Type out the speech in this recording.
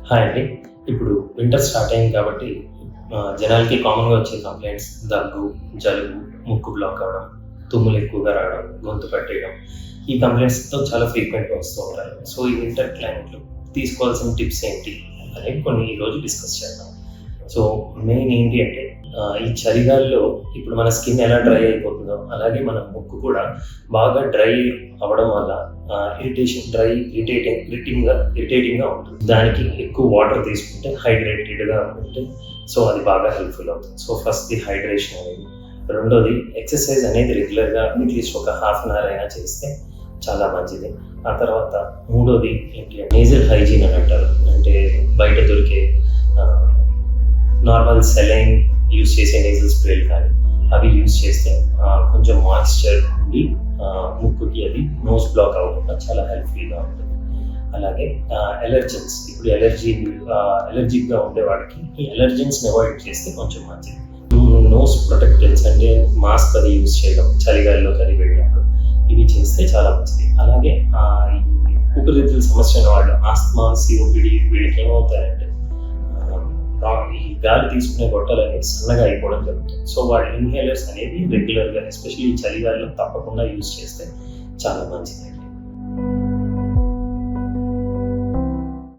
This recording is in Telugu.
హాయ్ అండి. ఇప్పుడు వింటర్ స్టార్ట్ అయింది కాబట్టి జనాలకి కామన్‌గా వచ్చే కంప్లెయింట్స్ దగ్గు, జలుబు, ముక్కు బ్లాక్ అవ్వడం, తుమ్ములు ఎక్కువగా రావడం, గొంతు పట్టేయడం. ఈ కంప్లెయింట్స్‌తో చాలా ఫ్రీక్వెంట్‌గా వస్తూ ఉంటారు. సో, ఈ వింటర్ క్లైమేట్‌లో తీసుకోవాల్సిన టిప్స్ ఏంటి అనేవి కొన్ని ఈరోజు డిస్కస్ చేద్దాం. సో, మెయిన్ ఏంటి అంటే ఈ చలిగాలిలో ఇప్పుడు మన స్కిన్ ఎలా డ్రై అయిపోతుందో, అలాగే మన ముక్కు కూడా బాగా డ్రై అవ్వడం వల్ల ఇరిటేటింగ్‌గా ఉంటుంది. దానికి ఎక్కువ వాటర్ తీసుకుంటే హైడ్రేటెడ్‌గా ఉంటే సో, అది బాగా హెల్ప్‌ఫుల్ అవుతుంది. సో, ఫస్ట్‌ది హైడ్రేషన్ అనేది. రెండోది ఎక్సర్సైజ్ అనేది రెగ్యులర్‌గా అట్‌లీస్ట్ ఒక హాఫ్ అన్ అవర్ అయినా చేస్తే చాలా మంచిది. ఆ తర్వాత మూడోది ఏంటి అంటే నేజల్ హైజీన్ అని అంటారు. అంటే బయట దొరికే నార్మల్ సెలైన్ యూజ్ చేసే నేజల్ స్ప్రేలు కానీ అవి యూజ్ చేస్తే కొంచెం మాయిశ్చర్ ఉండి ముక్కుకి అది నోస్ బ్లాక్ అవ్వకుండా చాలా హెల్ప్ఫుల్గా ఉంటుంది. అలాగే ఎలర్జెన్స్, ఇప్పుడు ఎలర్జిక్గా ఉండే వాడికి ఈ ఎలర్జెన్స్ని అవాయిడ్ చేస్తే కొంచెం మంచిది. నోస్ ప్రొటెక్టెన్స్ అంటే మాస్క్ అది యూజ్ చేయడం చలిగాలిలో వెళ్ళినప్పుడు ఇవి చేస్తే చాలా మంచిది. అలాగే ఊపిరితిత్తుల సమస్య ఉన్న వాళ్ళు ఆస్తమా, సిఓపిడి వీళ్ళకి ఏమవుతాయంటే ఈ గాలి తీసుకునే గొట్టాలు అనేవి సన్నగా అయిపోవడం జరుగుతుంది. సో వాళ్ళు ఇన్హేలర్స్ అనేవి రెగ్యులర్గా ఎస్పెషల్లీ చలిగాలిలో తప్పకుండా యూజ్ చేస్తే చాలా మంచిది.